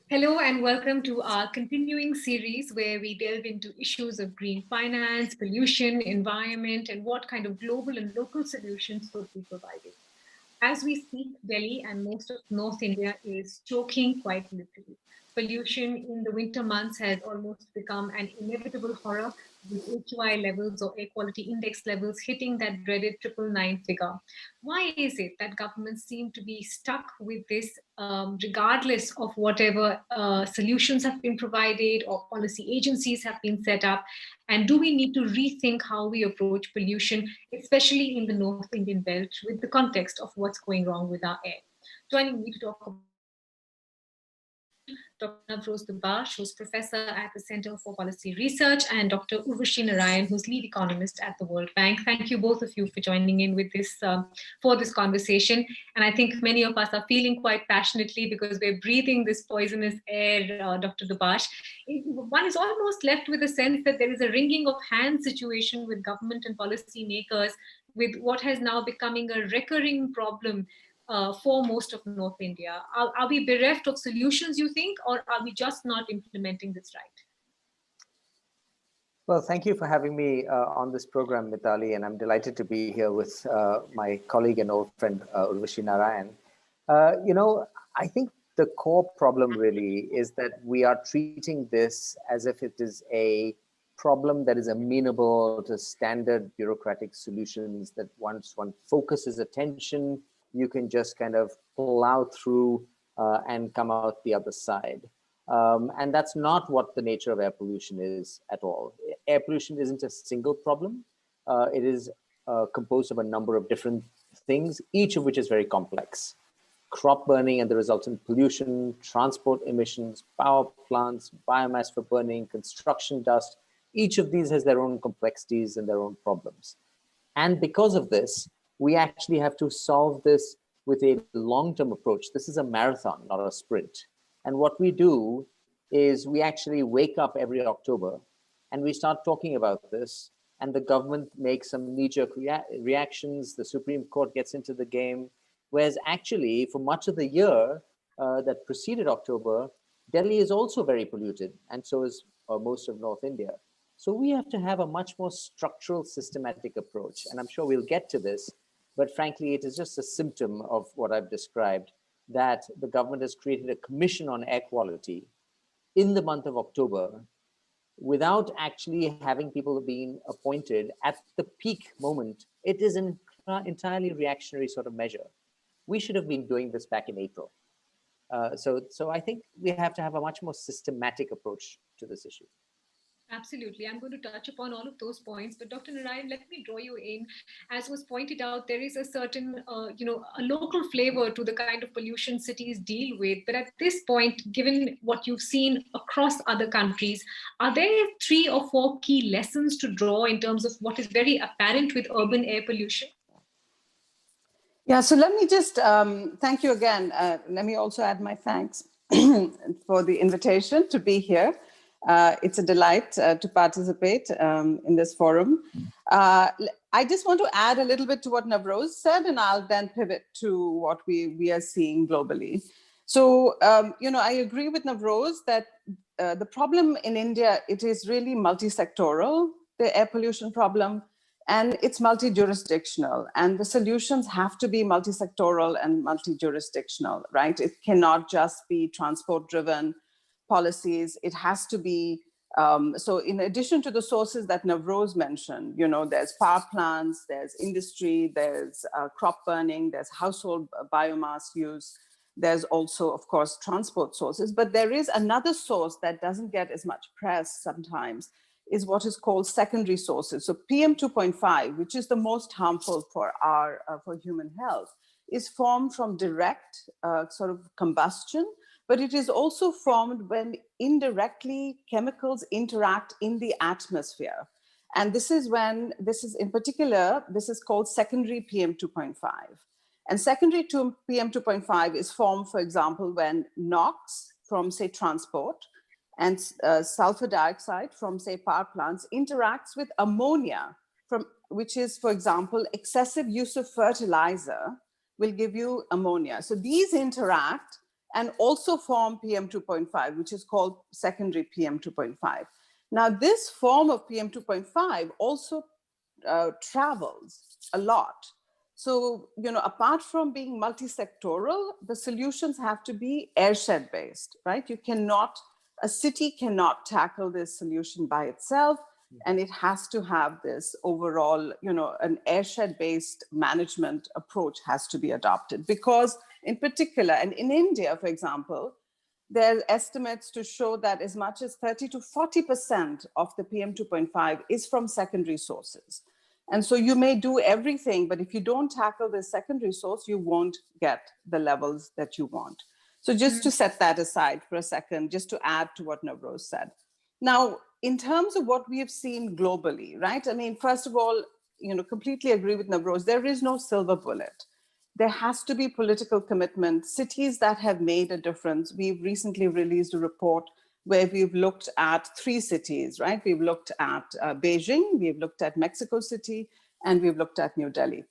Hello and welcome to our continuing series where we delve into issues of green finance, pollution, environment, and what kind of global and local solutions could be provided. As we speak, Delhi and most of North India is choking quite literally. Pollution in the winter months has almost become an inevitable horror, with AQI levels or air quality index levels hitting that dreaded triple nine figure. Why is it that governments seem to be stuck with this, regardless of whatever solutions have been provided or policy agencies have been set up? And do we need to rethink how we approach pollution, especially in the North Indian belt, with the context of what's going wrong with our air? Joining me to talk about Dr. Navroz Dubash, who's professor at the Center for Policy Research, and Dr. Urvashi Narain, who's lead economist at the World Bank. Thank you both of you for joining in with this for this conversation. And I think many of us are feeling quite passionately because we're breathing this poisonous air, Dr. Dubash. One is almost left with a sense that there is a wringing of hands situation with government and policy makers, with what has now becoming a recurring problem for most of North India. Are we bereft of solutions, you think, or are we just not implementing this right? Well, thank you for having me on this program, Mitali, and I'm delighted to be here with my colleague and old friend, Urvashi Narain. I think the core problem really is that we are treating this as if it is a problem that is amenable to standard bureaucratic solutions that once one focuses attention, you can just kind of plow through and come out the other side. And that's not what the nature of air pollution is at all. Air pollution isn't a single problem. It is composed of a number of different things, each of which is very complex. Crop burning and the resultant pollution, transport emissions, power plants, biomass for burning, construction dust, each of these has their own complexities and their own problems. And because of this, we actually have to solve this with a long-term approach. This is a marathon, not a sprint. And what we do is we actually wake up every October and we start talking about this, and the government makes some knee-jerk reactions, the Supreme Court gets into the game, whereas actually for much of the year that preceded October, Delhi is also very polluted, and so is most of North India. So we have to have a much more structural, systematic approach, and I'm sure we'll get to this, but frankly, it is just a symptom of what I've described, that the government has created a commission on air quality in the month of October without actually having people being appointed at the peak moment. It is an entirely reactionary sort of measure. We should have been doing this back in April. So I think we have to have a much more systematic approach to this issue. Absolutely. I'm going to touch upon all of those points. But Dr. Narayan, let me draw you in. As was pointed out, there is a certain, a local flavor to the kind of pollution cities deal with. But at this point, given what you've seen across other countries, are there 3 or 4 key lessons to draw in terms of what is very apparent with urban air pollution? Yeah, so let me just thank you again. Let me also add my thanks for the invitation to be here. It's a delight to participate in this forum. I just want to add a little bit to what Navroz said, and I'll then pivot to what we are seeing globally. So, I agree with Navroz that the problem in India, it is really multi-sectoral, the air pollution problem, and it's multi-jurisdictional, and the solutions have to be multi-sectoral and multi-jurisdictional, right? It cannot just be transport-driven policies. It has to be, so in addition to the sources that Navroz mentioned, there's power plants, there's industry, there's crop burning, there's household biomass use, there's also, of course, transport sources, but there is another source that doesn't get as much press sometimes, is what is called secondary sources. So PM 2.5, which is the most harmful for for human health, is formed from direct sort of combustion, but it is also formed when indirectly chemicals interact in the atmosphere. And this is in particular, this is called secondary PM 2.5. And secondary to PM 2.5 is formed, for example, when NOx from, say, transport and sulfur dioxide from, say, power plants interacts with ammonia, which is, for example, excessive use of fertilizer will give you ammonia. So these interact, and also form PM 2.5, which is called secondary PM 2.5. Now, this form of PM 2.5 also travels a lot. So, apart from being multi-sectoral, the solutions have to be airshed based, right? A city cannot tackle this solution by itself, and it has to have this overall, an airshed based management approach has to be adopted, because in particular, and in India, for example, there are estimates to show that as much as 30 to 40% of the PM 2.5 is from secondary sources. And so you may do everything, but if you don't tackle the secondary source, you won't get the levels that you want. So just to set that aside for a second, just to add to what Navroz said. Now, in terms of what we have seen globally, right? I mean, first of all, completely agree with Navroz. There is no silver bullet. There has to be political commitment. Cities that have made a difference. We've recently released a report where we've looked at 3 cities, right? We've looked at Beijing, we've looked at Mexico City, and we've looked at New Delhi.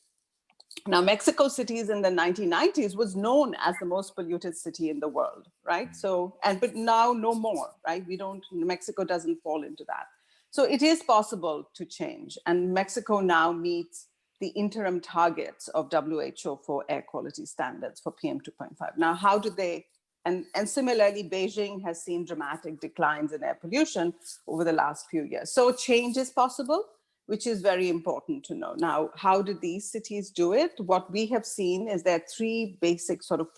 Now, Mexico City in the 1990s was known as the most polluted city in the world, right? So, but now no more, right? Mexico doesn't fall into that. So it is possible to change. And Mexico now meets the interim targets of WHO for air quality standards for PM 2.5. Now, how do they, and similarly, Beijing has seen dramatic declines in air pollution over the last few years. So change is possible, which is very important to know. Now, how did these cities do it? What we have seen is there are 3 basic sort of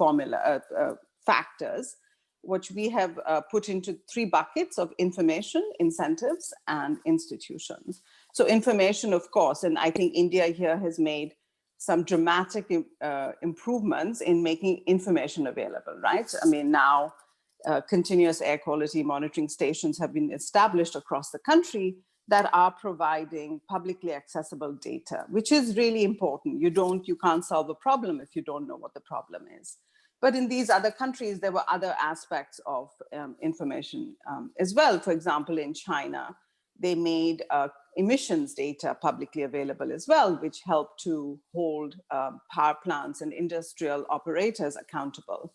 factors, which we have put into 3 buckets of information, incentives, and institutions. So information, of course, and I think India here has made some dramatic improvements in making information available, right? I mean, now continuous air quality monitoring stations have been established across the country that are providing publicly accessible data, which is really important. You can't solve a problem if you don't know what the problem is. But in these other countries, there were other aspects of information as well. For example, in China, they made emissions data publicly available as well, which helped to hold power plants and industrial operators accountable.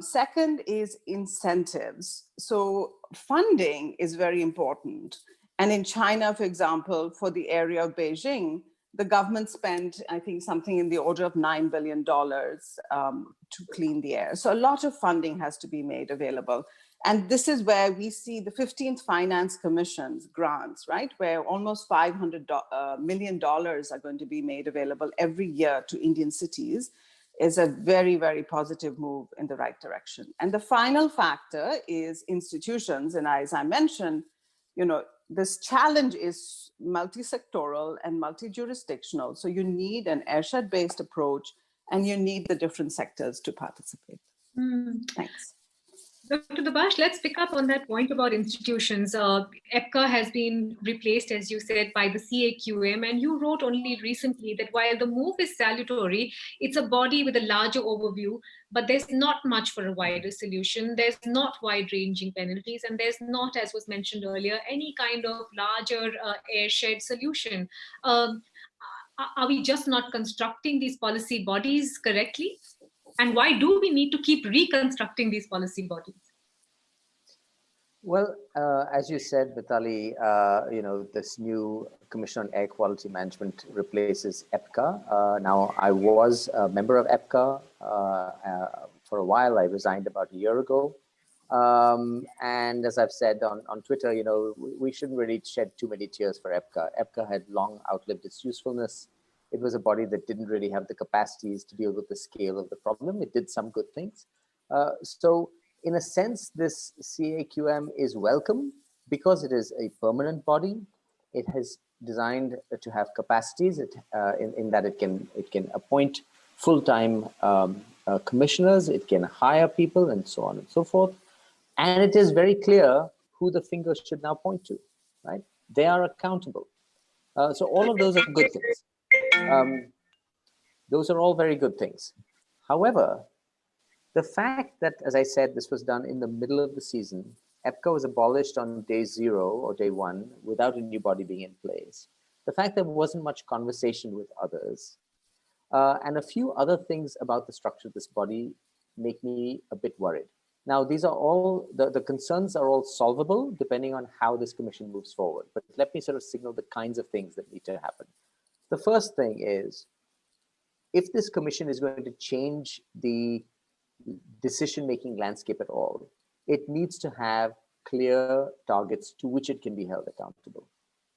Second is incentives. So funding is very important. And in China, for example, for the area of Beijing, the government spent, I think, something in the order of $9 billion to clean the air. So a lot of funding has to be made available. And this is where we see the 15th Finance Commission's grants, right? Where almost $500 million are going to be made available every year to Indian cities, is a very, very positive move in the right direction. And the final factor is institutions. And as I mentioned, this challenge is multi-sectoral and multi-jurisdictional. So you need an airshed-based approach, and you need the different sectors to participate. Thanks. Dr. Dubash, let's pick up on that point about institutions. EPCA has been replaced, as you said, by the CAQM, and you wrote only recently that while the move is salutary, it's a body with a larger overview, but there's not much for a wider solution. There's not wide-ranging penalties, and there's not, as was mentioned earlier, any kind of larger airshed solution. Are we just not constructing these policy bodies correctly? And why do we need to keep reconstructing these policy bodies? Well, as you said, Mitali, this new Commission on Air Quality Management replaces EPCA. Now, I was a member of EPCA for a while. I resigned about a year ago. And as I've said on Twitter, we shouldn't really shed too many tears for EPCA. EPCA had long outlived its usefulness. It was a body that didn't really have the capacities to deal with the scale of the problem. It did some good things. So in a sense, this CAQM is welcome because it is a permanent body. It has designed to have capacities in that it can appoint full-time commissioners, it can hire people, and so on and so forth. And it is very clear who the finger should now point to, right? They are accountable. So all of those are good things. Those are all very good things. However, the fact that, as I said, this was done in the middle of the season, EPCA was abolished on day 0 or day 1 without a new body being in place. The fact there wasn't much conversation with others, and a few other things about the structure of this body make me a bit worried. Now, these are all, the concerns are all solvable depending on how this commission moves forward. But let me sort of signal the kinds of things that need to happen. The first thing is, if this commission is going to change the decision-making landscape at all, it needs to have clear targets to which it can be held accountable.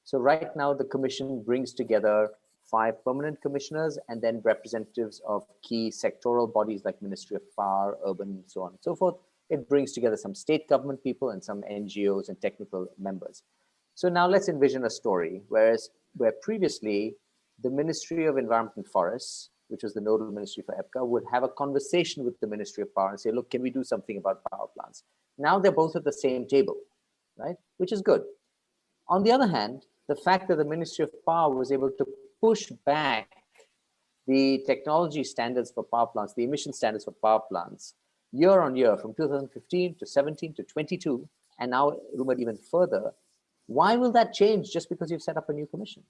So right now, the commission brings together 5 permanent commissioners and then representatives of key sectoral bodies like Ministry of Power, Urban, so on and so forth. It brings together some state government people and some NGOs and technical members. So now let's envision a story where previously the Ministry of Environment and Forests, which was the nodal ministry for EPCA, would have a conversation with the Ministry of Power and say, look, can we do something about power plants? Now they're both at the same table, right? Which is good. On the other hand, the fact that the Ministry of Power was able to push back the technology standards for power plants, the emission standards for power plants, year on year, from 2015 to 17 to 22, and now rumored even further, why will that change just because you've set up a new commission?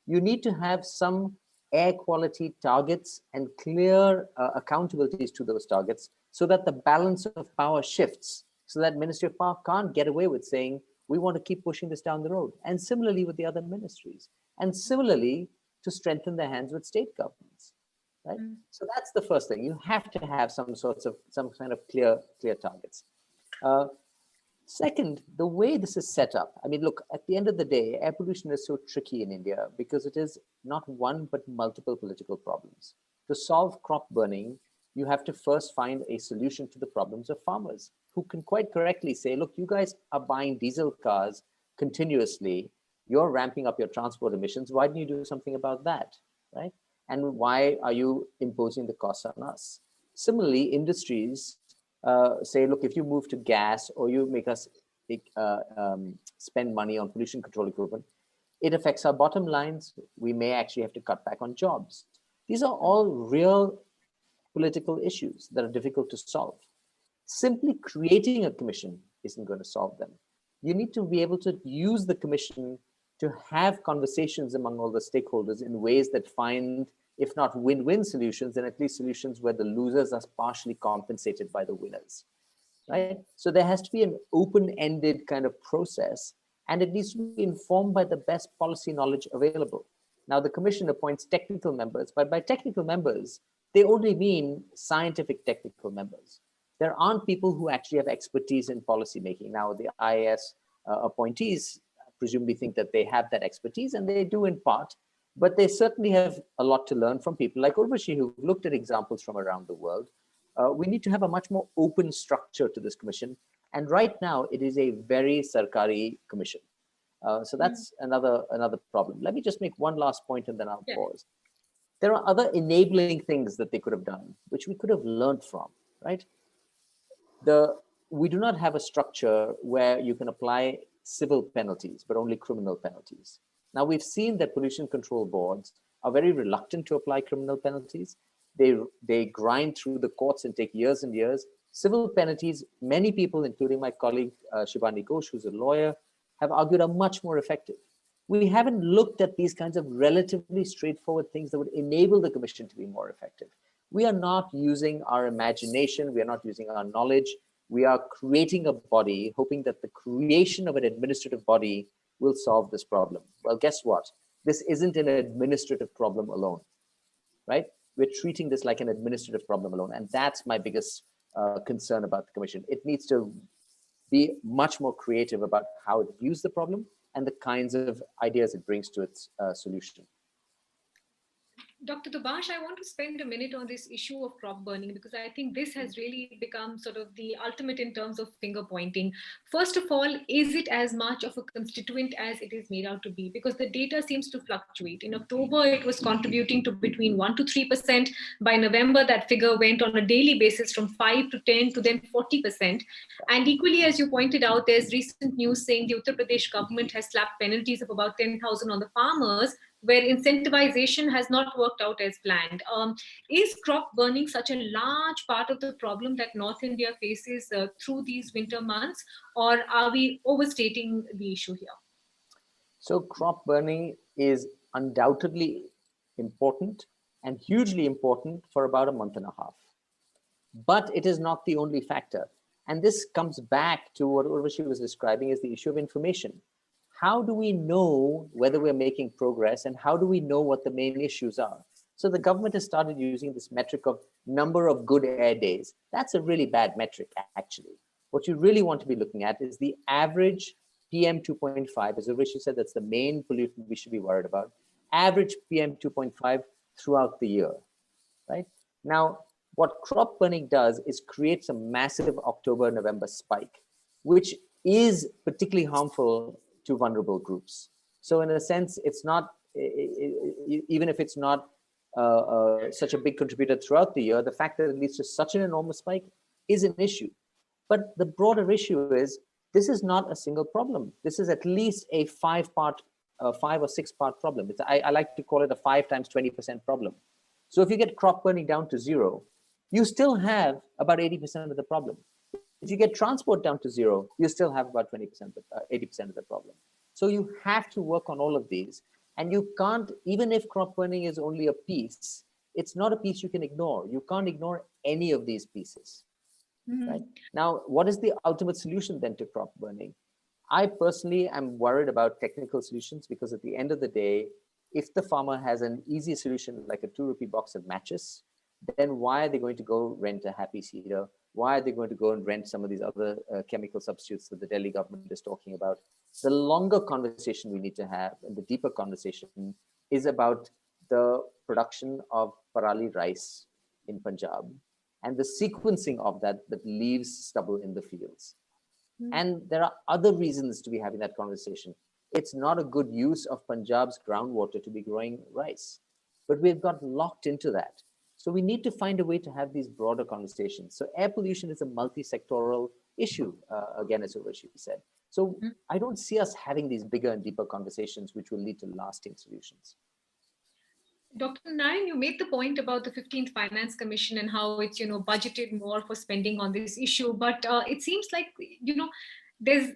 You need to have some air quality targets and clear accountabilities to those targets so that the balance of power shifts, so that Ministry of Power can't get away with saying, we want to keep pushing this down the road. And similarly with the other ministries. And similarly to strengthen their hands with state governments, right? So that's the first thing. You have to have some kind of clear targets. Second, the way this is set up, I mean, look, at the end of the day, air pollution is so tricky in India because it is not one, but multiple political problems. To solve crop burning, you have to first find a solution to the problems of farmers who can quite correctly say, look, you guys are buying diesel cars continuously. You're ramping up your transport emissions. Why don't you do something about that, right? And why are you imposing the costs on us? Similarly, industries say, look, if you move to gas or you make us spend money on pollution control equipment, it affects our bottom lines. We may actually have to cut back on jobs. These are all real political issues that are difficult to solve. Simply creating a commission isn't going to solve them. You need to be able to use the commission to have conversations among all the stakeholders in ways that find, if not win-win solutions, then at least solutions where the losers are partially compensated by the winners, right? So there has to be an open-ended kind of process, and it needs to be informed by the best policy knowledge available. Now, the commission appoints technical members, but by technical members, they only mean scientific technical members. There aren't people who actually have expertise in policy making. Now, the IAS appointees presumably think that they have that expertise, and they do in part, but they certainly have a lot to learn from people like Urvashi, who've looked at examples from around the world. We need to have a much more open structure to this commission. And right now, it is a very Sarkari commission. So that's another problem. Let me just make one last point and then I'll pause. There are other enabling things that they could have done, which we could have learned from, right? We do not have a structure where you can apply civil penalties, but only criminal penalties. Now, we've seen that pollution control boards are very reluctant to apply criminal penalties. They grind through the courts and take years and years. Civil penalties, many people, including my colleague Shivani Ghosh, who's a lawyer, have argued are much more effective. We haven't looked at these kinds of relatively straightforward things that would enable the commission to be more effective. We are not using our imagination. We are not using our knowledge. We are creating a body, hoping that the creation of an administrative body will solve this problem. Well, guess what? This isn't an administrative problem alone, right? We're treating this like an administrative problem alone. And that's my biggest concern about the commission. It needs to be much more creative about how it views the problem and the kinds of ideas it brings to its solution. Dr. Dubash, I want to spend a minute on this issue of crop burning, because I think this has really become sort of the ultimate in terms of finger pointing. First of all, is it as much of a constituent as it is made out to be? Because the data seems to fluctuate. In October, it was contributing to between 1 to 3%. By November, that figure went on a daily basis from 5 to 10 to then 40%. And equally, as you pointed out, there's recent news saying the Uttar Pradesh government has slapped penalties of about 10,000 on the farmers, where incentivization has not worked out as planned. Is crop burning such a large part of the problem that North India faces through these winter months, or are we overstating the issue here? So crop burning is undoubtedly important and hugely important for about a month and a half. but it is not the only factor. And this comes back to what Urvashi was describing as the issue of information. How do we know whether we're making progress, and how do we know what the main issues are? So the government has started using this metric of number of good air days. That's a really bad metric, actually. What you really want to be looking at is the average PM 2.5. As Urvashi said, that's the main pollutant we should be worried about. Average PM 2.5 throughout the year, right? Now, what crop burning does is creates a massive October-November spike, which is particularly harmful to vulnerable groups. So in a sense, it's not, even if it's not such a big contributor throughout the year, the fact that it leads to such an enormous spike is an issue. But the broader issue is, this is not a single problem. This is at least a 5 or 6 part problem. I like to call it a 5 times 20% problem. So if you get crop burning down to 0, you still have about 80% of the problem. If you get transport down to 0, you still have about 20%, 80% of the problem. So you have to work on all of these. And you can't, even if crop burning is only a piece, it's not a piece you can ignore. You can't ignore any of these pieces. Right? Now, what is the ultimate solution then to crop burning? I personally am worried about technical solutions, because at the end of the day, if the farmer has an easy solution like a 2 rupee box of matches, then why are they going to go rent a happy seeder? Why are they going to go and rent some of these other chemical substitutes that the Delhi government is talking about? The longer conversation we need to have, and the deeper conversation, is about the production of parali rice in Punjab and the sequencing of that leaves stubble in the fields. And there are other reasons to be having that conversation. It's not a good use of Punjab's groundwater to be growing rice, but we've got locked into that. So we need to find a way to have these broader conversations. So air pollution is a multi-sectoral issue, again, as Urvashi said. So I don't see us having these bigger and deeper conversations which will lead to lasting solutions. Dr. Narain, you made the point about the 15th Finance Commission and how it's, budgeted more for spending on this issue. But it seems like, there's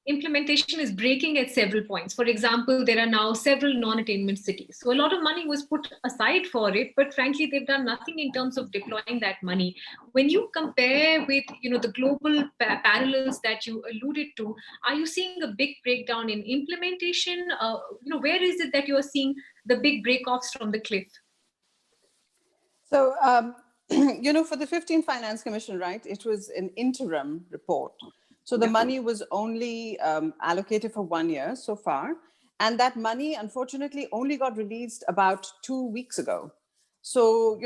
implementation is breaking at several points. For example, there are now several non-attainment cities. So a lot of money was put aside for it, but frankly, they've done nothing in terms of deploying that money. When you compare with, the global parallels that you alluded to, are you seeing a big breakdown in implementation? Where is it that you are seeing the big break-offs from the cliff? So, for the 15th Finance Commission, right, it was an interim report. So the money was only allocated for 1 year so far. And that money, unfortunately, only got released about 2 weeks ago. So,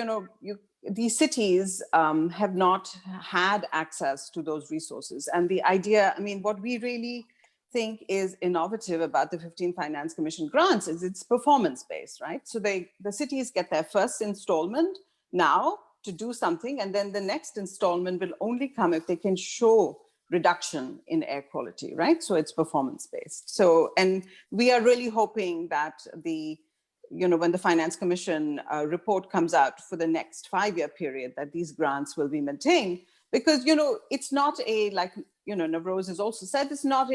these cities have not had access to those resources. And the idea, what we really think is innovative about the 15th Finance Commission grants is it's performance-based, right? So the cities get their first installment now to do something, and then the next installment will only come if they can show reduction in air quality, right? So it's performance-based. So, and we are really hoping that when the Finance Commission report comes out for the next 5-year period, that these grants will be maintained, because, it's not like Navroz has also said, it's not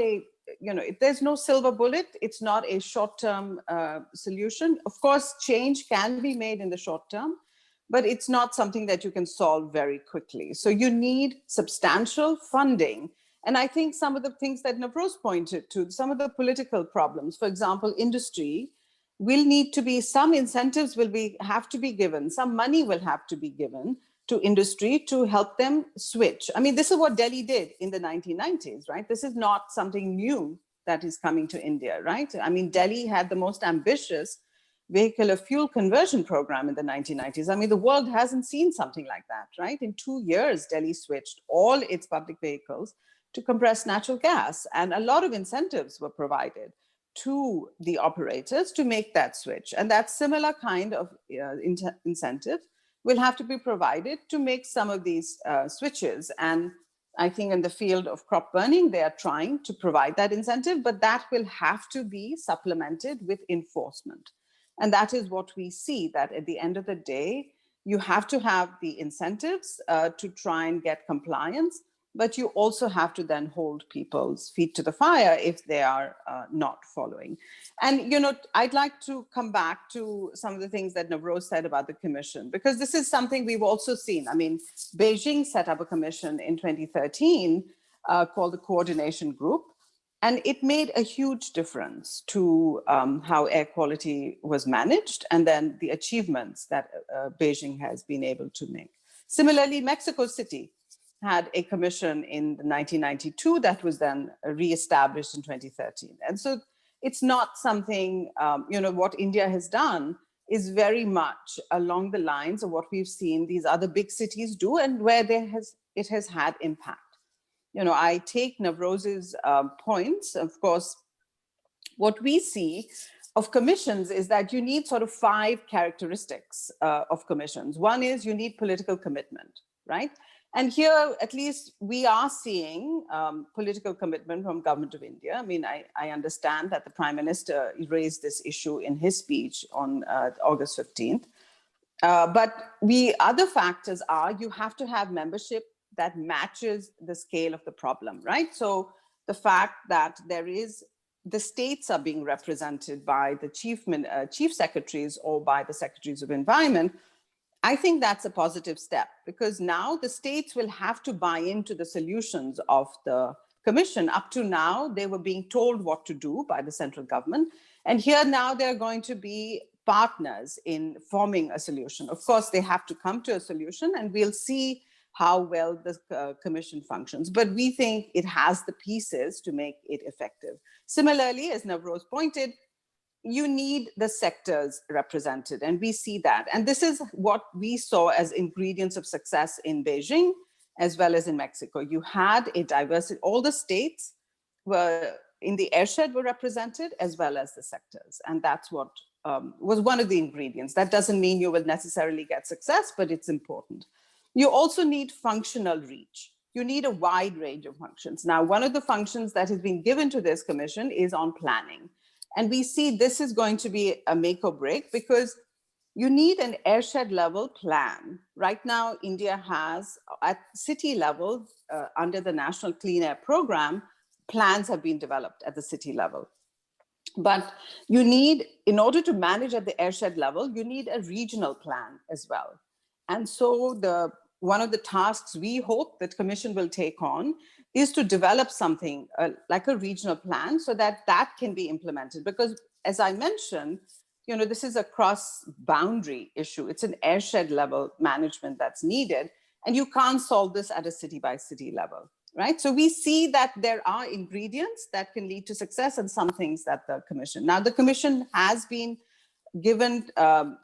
there's no silver bullet. It's not a short-term solution. Of course, change can be made in the short term, but it's not something that you can solve very quickly. So you need substantial funding. And I think some of the things that Navroz pointed to, some of the political problems, for example, industry, will need to be, some incentives have to be given, some money will have to be given to industry to help them switch. This is what Delhi did in the 1990s, right? This is not something new that is coming to India, right? Delhi had the most ambitious vehicular fuel conversion program in the 1990s. The world hasn't seen something like that, right? In 2 years, Delhi switched all its public vehicles to compressed natural gas, and a lot of incentives were provided to the operators to make that switch. And that similar kind of incentive will have to be provided to make some of these switches. And I think in the field of crop burning, they are trying to provide that incentive, but that will have to be supplemented with enforcement. And that is what we see, that at the end of the day, you have to have the incentives to try and get compliance, but you also have to then hold people's feet to the fire if they are not following. And, you know, I'd like to come back to some of the things that Navroz said about the commission, because this is something we've also seen. I mean, Beijing set up a commission in 2013 called the Coordination Group, and it made a huge difference to how air quality was managed and then the achievements that Beijing has been able to make. Similarly, Mexico City had a commission in 1992 that was then reestablished in 2013. And so it's not something, you know, what India has done is very much along the lines of what we've seen these other big cities do and where it has had impact. You know, I take Navroz's points. Of course, what we see of commissions is that you need sort of 5 characteristics of commissions. One is you need political commitment, right? And here, at least, we are seeing political commitment from Government of India. I mean, I understand that the Prime Minister raised this issue in his speech on August 15th. But other factors are you have to have membership that matches the scale of the problem, right? So the fact that the states are being represented by the chief secretaries or by the secretaries of environment, I think that's a positive step, because now the states will have to buy into the solutions of the commission. Up to now, they were being told what to do by the central government. And here now they're going to be partners in forming a solution. Of course, they have to come to a solution, and we'll see how well the commission functions. But we think it has the pieces to make it effective. Similarly, as Navroz pointed, you need the sectors represented, and we see that. And this is what we saw as ingredients of success in Beijing, as well as in Mexico. You had a diversity, all the states were in the airshed were represented, as well as the sectors. And that's what was one of the ingredients. That doesn't mean you will necessarily get success, but it's important. You also need functional reach. You need a wide range of functions. Now, one of the functions that has been given to this commission is on planning. And we see this is going to be a make or break, because you need an airshed level plan. Right now, India has, at city level, under the National Clean Air Program, plans have been developed at the city level. But you need, in order to manage at the airshed level, you need a regional plan as well. And so one of the tasks we hope that Commission will take on is to develop something like a regional plan, so that that can be implemented. Because as I mentioned, you know, this is a cross-boundary issue. It's an airshed level management that's needed, and you can't solve this at a city by city level, right? So we see that there are ingredients that can lead to success, and some things that the Commission. Now, the Commission has been given,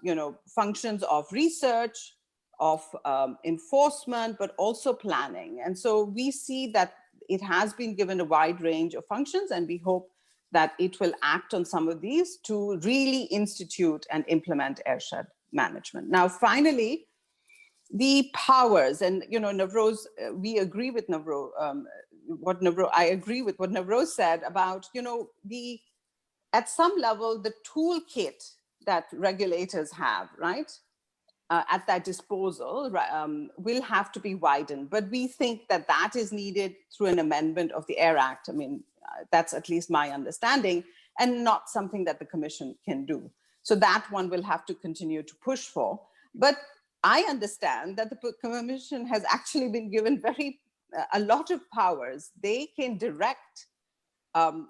you know, functions of research, of enforcement, but also planning. And so we see that it has been given a wide range of functions, and we hope that it will act on some of these to really institute and implement airshed management. Now, finally, the powers, and you know, Navroz, we agree with Navroz, I agree with what Navroz said about, you know, at some level, the toolkit that regulators have, right? At that disposal will have to be widened. But we think that that is needed through an amendment of the Air Act. I mean, that's at least my understanding, and not something that the Commission can do. So that one will have to continue to push for. But I understand that the Commission has actually been given a lot of powers. They can direct,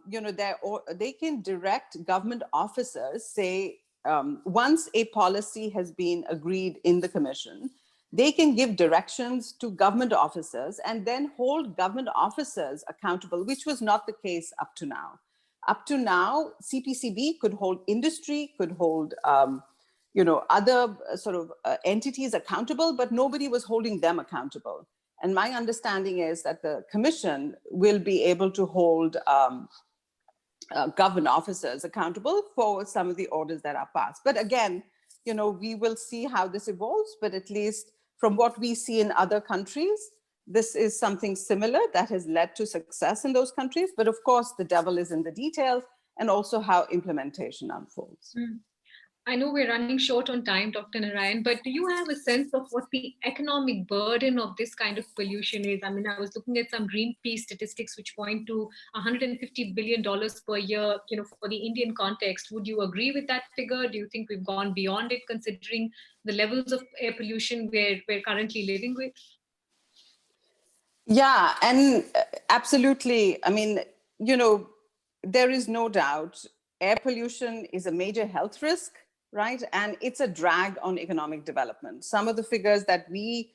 you know, they can direct government officers, say, once a policy has been agreed in the Commission, they can give directions to government officers and then hold government officers accountable, which was not the case up to now. Up to now, CPCB could hold industry, could hold you know, other sort of entities accountable, but nobody was holding them accountable. And my understanding is that the Commission will be able to hold government officers accountable for some of the orders that are passed. But again, you know, we will see how this evolves, but at least from what we see in other countries, this is something similar that has led to success in those countries. But of course, the devil is in the details, and also how implementation unfolds. I know we're running short on time, Dr. Narain, but do you have a sense of what the economic burden of this kind of pollution is? I mean, I was looking at some Greenpeace statistics which point to $150 billion per year, for the Indian context. Would you agree with that figure? Do you think we've gone beyond it, considering the levels of air pollution we're currently living with? Yeah, and absolutely. I mean, there is no doubt air pollution is a major health risk, right? And it's a drag on economic development. Some of the figures that we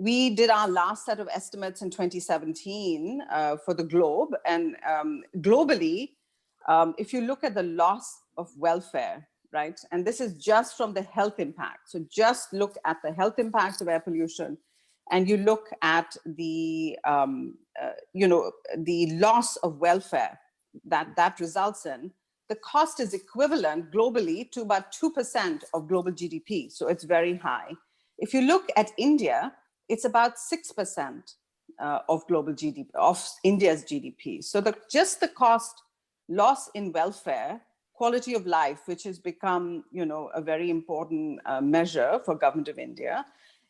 did our last set of estimates in 2017 for the globe, and globally, if you look at the loss of welfare, right? And this is just from the health impact. So just look at the health impact of air pollution, and you look at the the loss of welfare that results in, the cost is equivalent globally to about 2% of global GDP. So it's very high. If you look at India, it's about 6% of global GDP, of India's GDP. So just the cost loss in welfare, quality of life, which has become, a very important measure for government of India,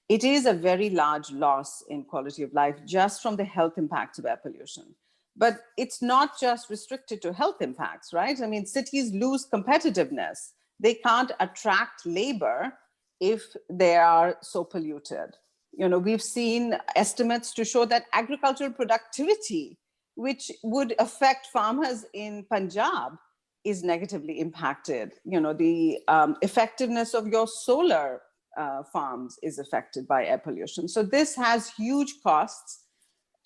it is a very large loss in quality of life just from the health impacts of air pollution. But it's not just restricted to health impacts, right? I mean, cities lose competitiveness. They can't attract labor if they are so polluted. We've seen estimates to show that agricultural productivity, which would affect farmers in Punjab, is negatively impacted. The effectiveness of your solar farms is affected by air pollution. So this has huge costs,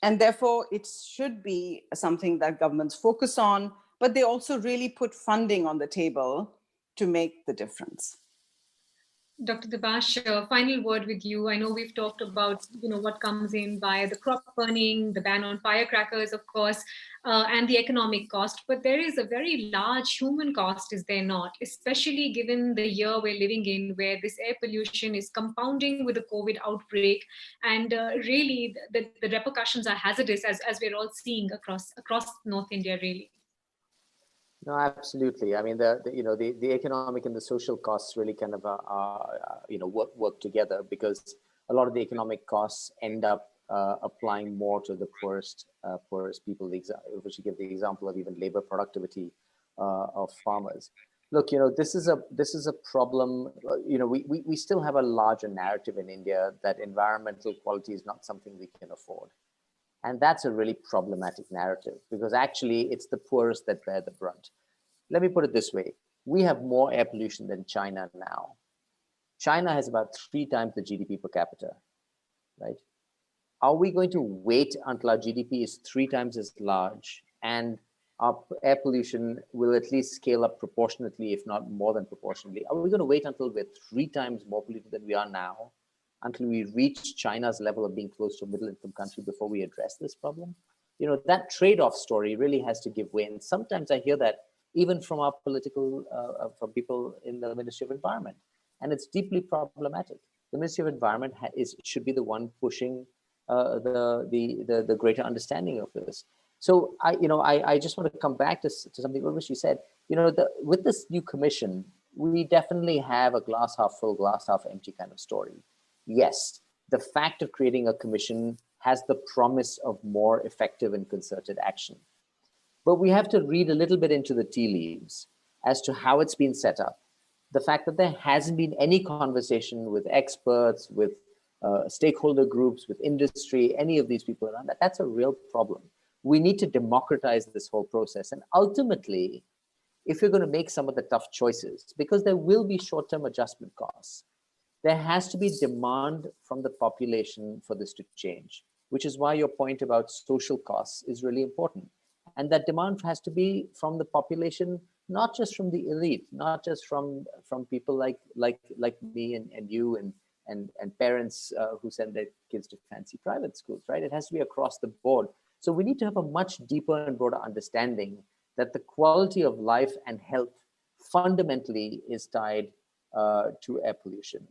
and therefore it should be something that governments focus on, but they also really put funding on the table to make the difference. Dr. Dubash, final word with you. I know we've talked about, what comes in via the crop burning, the ban on firecrackers, of course, and the economic cost. But there is a very large human cost, is there not? Especially given the year we're living in, where this air pollution is compounding with the COVID outbreak, and really the repercussions are hazardous, as we're all seeing across North India, really. No, absolutely. I mean, the economic and the social costs really kind of work together, because a lot of the economic costs end up applying more to the poorest people. We should give the example of even labor productivity of farmers. Look, this is a problem. We still have a larger narrative in India that environmental quality is not something we can afford. And that's a really problematic narrative, because actually it's the poorest that bear the brunt. Let me put it this way. We have more air pollution than China now. China has about 3 times the GDP per capita, right? Are we going to wait until our GDP is 3 times as large and our air pollution will at least scale up proportionately, if not more than proportionately? Are we going to wait until we're 3 times more polluted than we are now, until we reach China's level of being close to a middle-income country before we address this problem? That trade-off story really has to give way. And sometimes I hear that even from our from people in the Ministry of Environment. And it's deeply problematic. The Ministry of Environment should be the one pushing the greater understanding of this. So I just want to come back to something Urvashi said. With this new commission, we definitely have a glass half full, glass half empty kind of story. Yes, the fact of creating a commission has the promise of more effective and concerted action. But we have to read a little bit into the tea leaves as to how it's been set up. The fact that there hasn't been any conversation with experts, with stakeholder groups, with industry, any of these people around that's a real problem. We need to democratize this whole process. And ultimately, if you're going to make some of the tough choices, because there will be short-term adjustment costs, there has to be demand from the population for this to change, which is why your point about social costs is really important. And that demand has to be from the population, not just from the elite, not just from people like me and you and parents who send their kids to fancy private schools, right? It has to be across the board. So we need to have a much deeper and broader understanding that the quality of life and health fundamentally is tied to air pollution.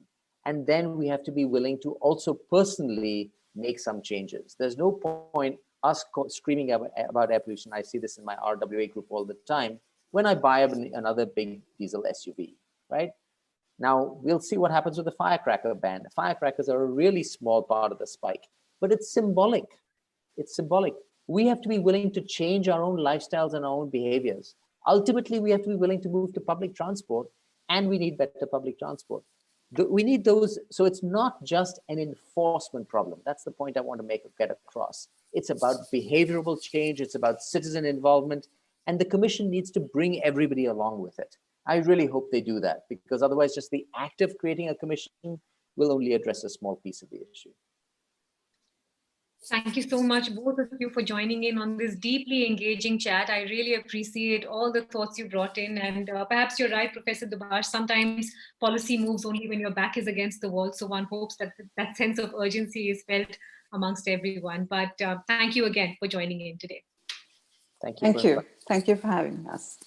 And then we have to be willing to also personally make some changes. There's no point us screaming about air pollution. I see this in my RWA group all the time when I buy another big diesel SUV, right? Now, we'll see what happens with the firecracker ban. Firecrackers are a really small part of the spike, but it's symbolic. It's symbolic. We have to be willing to change our own lifestyles and our own behaviors. Ultimately, we have to be willing to move to public transport, and we need better public transport. We need those. So it's not just an enforcement problem. That's the point I want to get across. It's about behavioral change. It's about citizen involvement. And the commission needs to bring everybody along with it. I really hope they do that, because otherwise just the act of creating a commission will only address a small piece of the issue. Thank you so much, both of you, for joining in on this deeply engaging chat. I really appreciate all the thoughts you brought in. And perhaps you're right, Professor Dubash, sometimes policy moves only when your back is against the wall. So one hopes that that sense of urgency is felt amongst everyone. But thank you again for joining in today. Thank you. Thank you for having us.